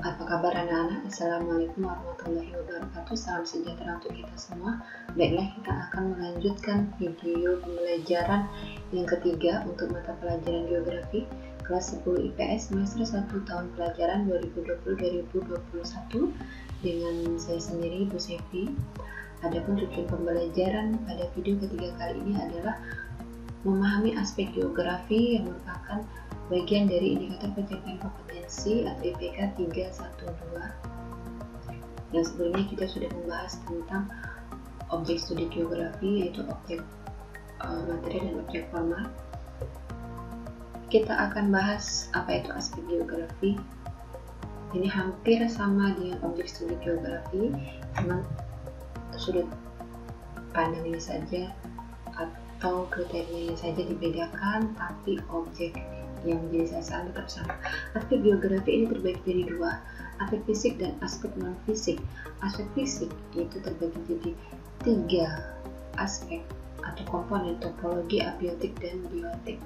Apa kabar anak-anak? Assalamualaikum warahmatullahi wabarakatuh. Salam sejahtera untuk kita semua. Baiklah, kita akan melanjutkan video pembelajaran yang ketiga untuk mata pelajaran geografi kelas 10 IPS semester 1 tahun pelajaran 2020-2021 dengan saya sendiri, Bu Sevi. Adapun tujuan pembelajaran pada video ketiga kali ini adalah memahami aspek geografi yang merupakan bagian dari indikator pencapaian kompetensi atau IPK 312. Yang sebelumnya kita sudah membahas tentang objek studi geografi, yaitu objek materi dan objek formal. Kita akan bahas apa itu aspek geografi. Ini hampir sama dengan objek studi geografi, cuma sudut pandangnya saja atau kriterianya saja dibedakan, tapi objek yang menjadi sasaran tetap sama. Aspek geografi ini terbagi dari dua, aspek fisik dan aspek non-fisik. Aspek fisik itu terbagi jadi tiga aspek atau komponen: topologi, abiotik, dan biotik.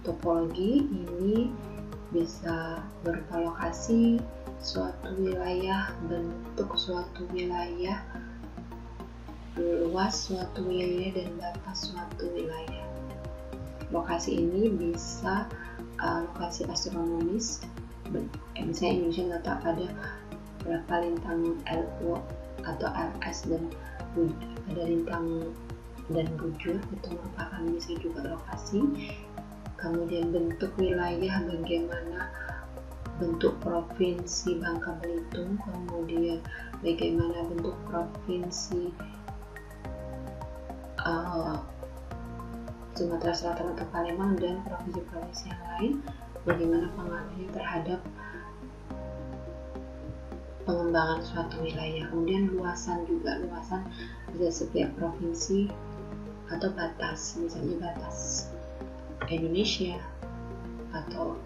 Topologi ini bisa berupa lokasi suatu wilayah, bentuk suatu wilayah, luas suatu wilayah, dan batas suatu wilayah. Lokasi ini bisa lokasi astronomis, misalnya Indonesia letak pada berapa lintang LO atau LS dan ada lintang dan bujur, itu merupakan bisa juga lokasi. Kemudian bentuk wilayah, bagaimana bentuk provinsi Bangka Belitung, kemudian bagaimana bentuk provinsi Sumatera Selatan atau Palembang dan provinsi-provinsi yang lain, bagaimana pengaruhnya terhadap pengembangan suatu wilayah. Kemudian luasan juga, luasan bisa setiap provinsi atau batas, misalnya batas Indonesia atau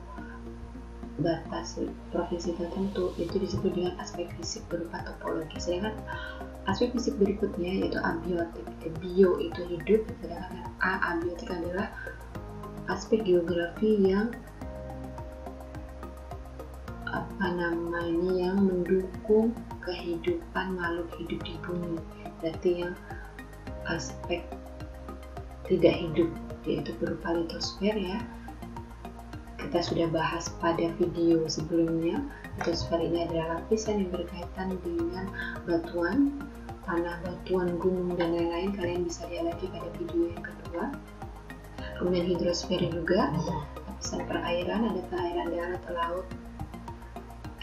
batas provinsi tertentu, itu disebut dengan aspek fisik berupa topologi. Sedangkan aspek fisik berikutnya yaitu abiotik. Bio itu hidup, sedangkan abiotik adalah aspek geografi yang yang mendukung kehidupan makhluk hidup di bumi. Berarti yang aspek tidak hidup yaitu berupa litosfer ya. Kita sudah bahas pada video sebelumnya. Litosfer ini adalah lapisan yang berkaitan dengan batuan, tanah, batuan, gunung, dan lain-lain. Kalian bisa lihat lagi pada video yang kedua. Kemudian hidrosfer juga, lapisan perairan, ada perairan darat, laut,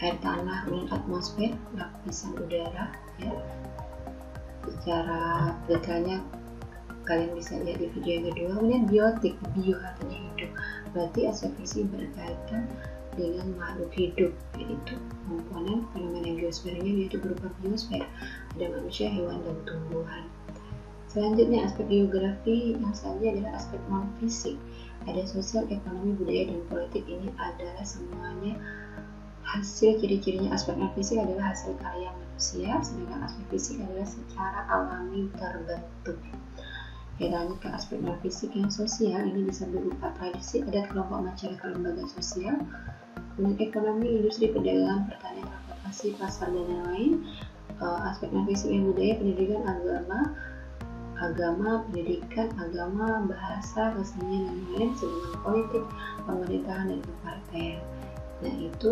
air tanah, kemudian atmosfer, lapisan udara ya. Secara detailnya kalian bisa lihat di video yang kedua. Kemudian biotik, bio artinya hidup, berarti aspek fisik berkaitan dengan makhluk hidup, yaitu komponen fenomena geosfernya yaitu berupa biosfer, ada manusia, hewan, dan tumbuhan. Selanjutnya aspek geografi yang selanjutnya adalah aspek non fisik, ada sosial, ekonomi, budaya, dan politik. Ini adalah semuanya hasil, ciri-cirinya aspek non fisik adalah hasil karya manusia, sedangkan aspek fisik adalah secara alami terbentuk. Kita lanjut ke aspek non fisik yang sosial, ini bisa berupa tradisi, adat, kelompok, masyarakat, lembaga sosial. Kemudian ekonomi, industri, perdagangan, pertanian, transportasi, pasar, dan lain-lain. Aspek non fisik yang budaya, pendidikan, agama, pendidikan, agama, bahasa, kesenian, dan lain-lain. Sedangkan politik, pemerintahan, dan kepartaian. Nah itu,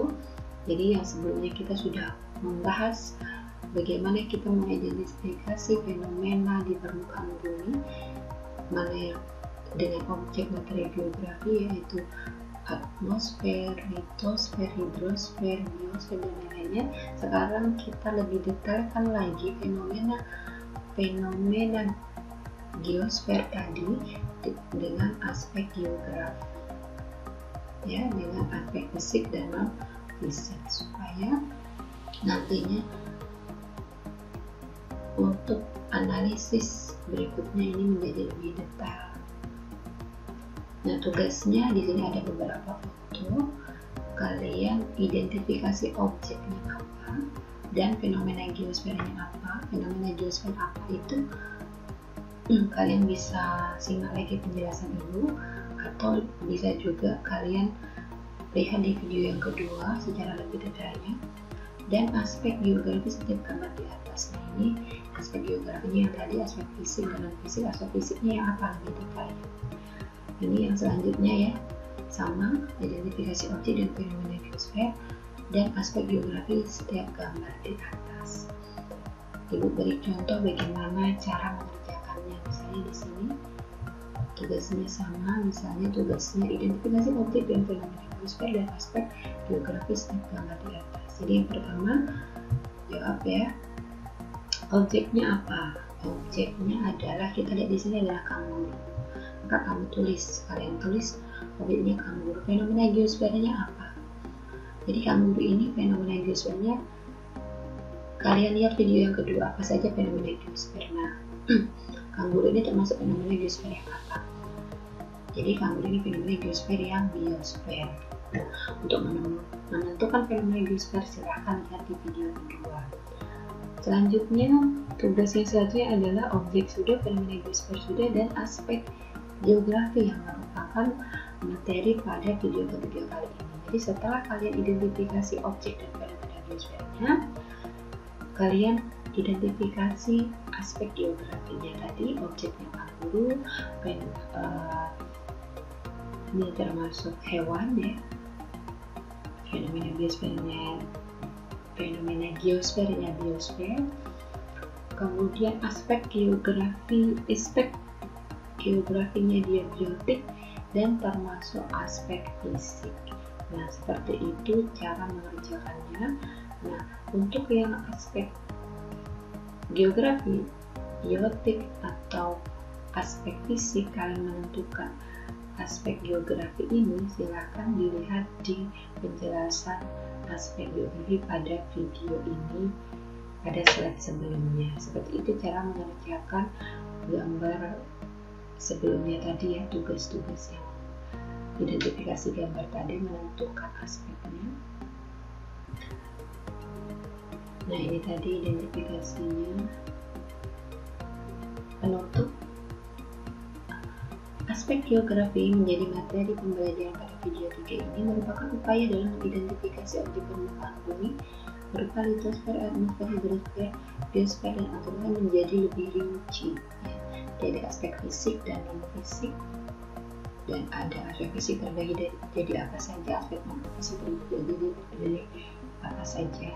jadi yang sebelumnya kita sudah membahas bagaimana kita mengidentifikasi fenomena di permukaan bumi, mana yang dengan objek materi geografi yaitu atmosfer, litosfer, hidrosfer, biosfer, dan lainnya. Sekarang kita lebih detailkan lagi fenomena geosfer tadi dengan aspek geografi ya, dengan aspek fisik dan non fisik, supaya nantinya untuk analisis berikutnya ini menjadi lebih detail. Nah, tugasnya di sini ada beberapa foto. Kalian identifikasi objeknya apa dan fenomena geosfernya apa. Fenomena geosfer apa itu kalian bisa simak lagi penjelasan dulu, atau bisa juga kalian lihat di video yang kedua secara lebih detailnya. dan aspek geografi setiap gambar di atas. Nah, ini aspek geografinya yang tadi, aspek fisik dan non fisik. Aspek fisiknya yang apa lebih detail. Ini yang selanjutnya ya, sama identifikasi objek dan fenomena geosfer dan aspek geografi setiap gambar di atas. Ibu beri contoh bagaimana cara mengerjakannya. Misalnya di sini tugasnya sama, misalnya tugasnya identifikasi objek dan fenomena geosfer dan aspek geografi setiap gambar di atas. Jadi yang pertama jawab ya, objeknya apa? Objeknya adalah, kita lihat di sini adalah kanguru. Maka kamu tulis, kalian tulis objeknya kanguru. Fenomena geosfernya apa? Jadi kanguru ini fenomena geosfernya, kalian lihat video yang kedua apa saja fenomena geosfer. Nah, kanguru ini termasuk fenomena geosfer yang apa? Jadi kanguru ini fenomena geosfer yang biosfer. Nah, untuk menentukan fenomena geosfer silahkan lihat di video kedua. Selanjutnya tugas yang selanjutnya adalah objek sudah, fenomena geosfer sudah, dan aspek geografi yang merupakan materi pada video ketiga kali ini. Jadi setelah kalian identifikasi objek dan fenomena geosfernya, kalian identifikasi aspek geografinya tadi, objeknya kanguru, ini termasuk hewan ya, fenomena geosfernya biosfer, kemudian aspek geografinya dia biotik, dan termasuk aspek fisik. Nah, seperti itu cara mengerjakannya. Nah, untuk yang aspek geografi, biotik, atau aspek fisik, kalian menentukan aspek geografi ini silahkan dilihat di penjelasan aspek geografi pada video ini, pada slide sebelumnya. Seperti itu cara mengerjakan gambar sebelumnya tadi ya, tugas-tugas yang identifikasi gambar tadi, menentukan aspeknya. Nah, ini tadi identifikasinya. Penutup. Aspek geografi menjadi materi pembelajaran pada video 3 ini merupakan upaya dalam mengidentifikasi objek permukaan bumi berupa litosfer, atmosfer, hidrosfer, biosfer, dan atmosfer menjadi lebih rinci. Jadi aspek fisik dan non fisik, dan ada aspek fisik terbagi jadi apa saja, aspek non fisik terbagi jadi apa saja.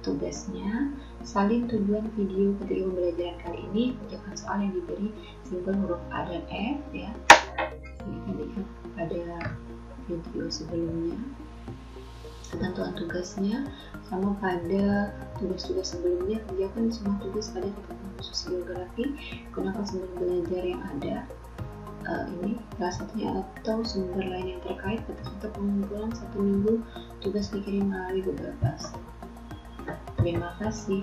Tugasnya, salin tujuan video ketika pembelajaran kali ini, ucapan soal yang diberi simbol huruf A dan F ya. Silahkan lihat pada video sebelumnya. Ketentuan tugasnya sama pada tugas-tugas sebelumnya, kerjakan semua tugas pada ketentuan khusus geografi, gunakan sumber belajar yang ada, ini salah satunya atau sumber lain yang terkait. Batas untuk pengumpulan 1 minggu, tugas dikirim melalui Google Classroom. Terima kasih.